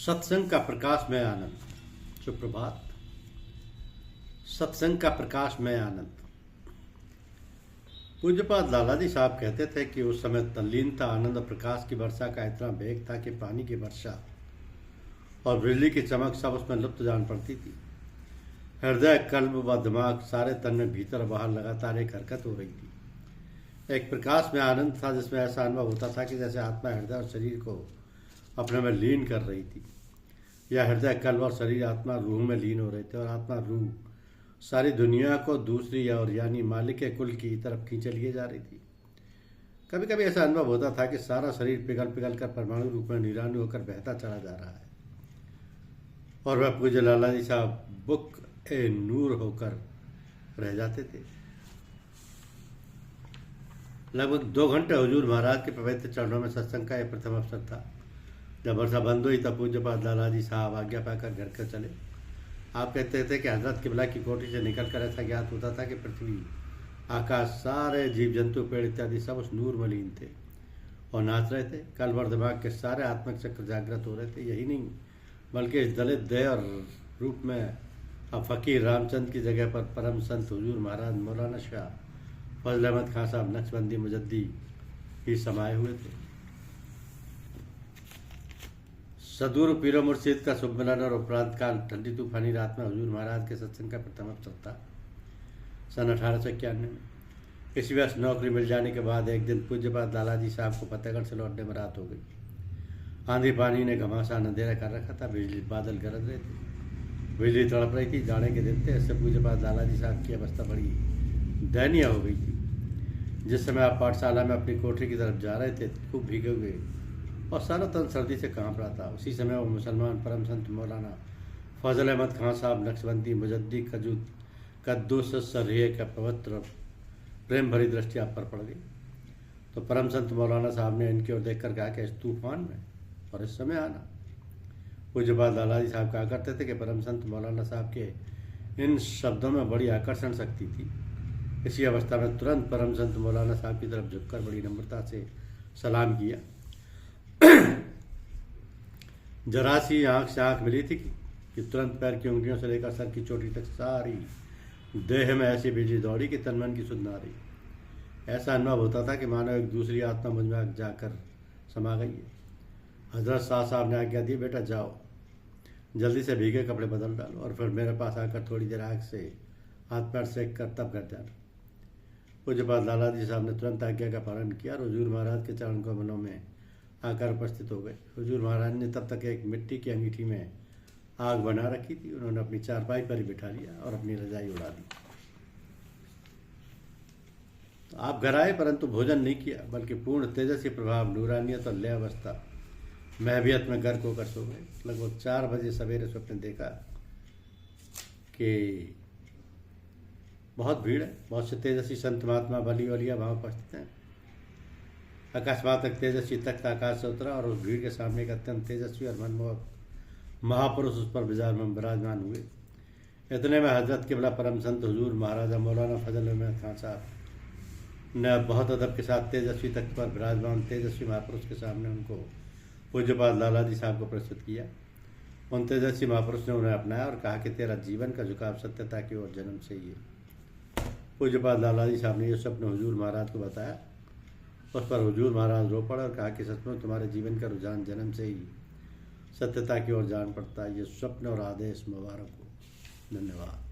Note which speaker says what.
Speaker 1: सत्संग का प्रकाश में आनंद। सुप्रभात। सत्संग का प्रकाश में आनंद। पूज्यपाद लालाजी साहब कहते थे कि उस समय तल्लीनता आनंद और प्रकाश की वर्षा का इतना वेग था कि पानी की वर्षा और बिजली की चमक सब उसमें लुप्त जान पड़ती थी। हृदय, कल्ब व दिमाग सारे तन में भीतर बाहर लगातार एक हरकत हो रही थी। एक प्रकाश में आनंद था जिसमें ऐसा अनुभव होता था कि जैसे आत्मा हृदय और शरीर को अपने में लीन कर रही थी, या हृदय, कल्ब और शरीर आत्मा रूह में लीन हो रहे थे और आत्मा रूह सारी दुनिया को दूसरी और यानी मालिक के कुल की तरफ खींचे लिए जा रही थी। कभी कभी ऐसा अनुभव होता था कि सारा शरीर पिघल पिघल कर परमाणु रूप में नीरानु होकर बहता चला जा रहा है और वह पूज्य लालाजी साहब बुक ए नूर होकर रह जाते थे। लगभग 2 घंटे हुजूर महाराज के पवित्र चरणों में सत्संग का यह प्रथम अवसर था। जब वर्षा बंद हुई तब पूज्यपाद लालाजी साहब आज्ञा पाकर घर कर चले। आप कहते थे कि हजरत किबला की कोठी से निकलकर ऐसा ज्ञात होता था कि पृथ्वी, आकाश, सारे जीव जंतु, पेड़ इत्यादि सब उस नूर में लीन थे और नाच रहे थे। कल्ब और दिमाग के सारे आत्मिक चक्र जागृत हो रहे थे। यही नहीं बल्कि इस दलित देह और रूप में अब फकीर रामचंद्र की जगह पर परम संत हुजूर महाराज मौलाना शाह फजल अहमद खान साहब नक्शबंदी मुजद्दी ही समाये हुए थे। सदगुरु पीरो मुर्शिद का शुभ मिलन और उपरांत काल ठंडी तूफानी रात में हुजूर महाराज के सत्संग का प्रथम अवसर था सन 1891 में। इसी वर्ष नौकरी मिल जाने के बाद एक दिन पूज्यपाद लालाजी साहब को फतेहगढ़ से लौटने में रात हो गई। आंधी पानी ने घमासान अंधेरा कर रखा था। बिजली बादल गरज रहे थे, बिजली तड़प रही थी। जाड़े के दिन थे। इससे पूज्यपाद लालाजी साहब की अवस्था बड़ी दयनीय हो गई थी। जिस समय आप पाठशाला में अपनी कोठरी की तरफ जा रहे थे, खूब भीगे हुए और सारा तन सर्दी से कांप रहा था। उसी समय वो मुसलमान परम संत मौलाना फजल अहमद खान साहब नक्शबंदी मुजद्दी कद्दूस सरहिए का पवित्र प्रेम भरी दृष्टि आप पर पड़ गई। तो परम संत मौलाना साहब ने इनकी ओर देखकर कहा कि इस तूफान में और इस समय आना। पूज्यपाद लालाजी साहब कहा करते थे कि परम संत मौलाना साहब के इन शब्दों में बड़ी आकर्षण शक्ति थी। इसी अवस्था में तुरंत परम संत मौलाना साहब की तरफ झुककर बड़ी नम्रता से सलाम किया। जरा सी आंख से आंख मिली थी कि तुरंत पैर की उंगलियों से लेकर सर की चोटी तक सारी देह में ऐसी बिजली दौड़ी कि तन मन की सुध ना रही। ऐसा अनुभव होता था कि मानो एक दूसरी आत्मा मुझ में जाकर समा गई है। हजरत शाह साहब ने आज्ञा दी, बेटा जाओ, जल्दी से भीगे कपड़े बदल डालो और फिर मेरे पास आकर थोड़ी देर आग से हाथ पैर सेक कर तब घर जाना। पूज्यपाद लालाजी साहब ने तुरंत आज्ञा का पालन किया और हुजूर महाराज के चरण कमलों में आकर उपस्थित हो गए। हुजूर महाराज ने तब तक एक मिट्टी की अंगीठी में आग बना रखी थी। उन्होंने अपनी चारपाई पर ही बिठा लिया और अपनी रजाई उड़ा दी। तो आप घर आए परंतु भोजन नहीं किया, बल्कि पूर्ण तेजस्वी प्रभाव, नूरानियत और लय अवस्था महवियत में गर्क होकर सो गए। लगभग 4 बजे सवेरे स्वप्न देखा कि बहुत भीड़ है, बहुत से तेजस्वी संत महात्मा बली वलिया वहाँ उपस्थित हैं। अकस्मात एक तेजस्वी तख्त आकाश से उतरा और उस भीड़ के सामने एक अत्यंत तेजस्वी और मनमोहक महापुरुष उस पर विराजमान हुए। इतने में हजरत किबला परम संत हुजूर महाराजा मौलाना फजल अहमद खान साहब ने बहुत अदब के साथ तेजस्वी तख्त पर विराजमान तेजस्वी महापुरुष के सामने उनको पूज्यपाद लालाजी साहब को प्रस्तुत किया। उन तेजस्वी महापुरुष ने उन्हें अपनाया और कहा कि तेरा जीवन का झुकाव सत्यता की ओर जन्म से ही है। पूज्यपाद लालाजी साहब ने यह स्वप्न हुजूर महाराज को बताया। उस पर हुजूर महाराज रो पड़े और कहा कि सचमुच तुम्हारे जीवन का रुझान जन्म से ही सत्यता की ओर जान पड़ता है। ये स्वप्न और आदेश मुबारक हो। धन्यवाद।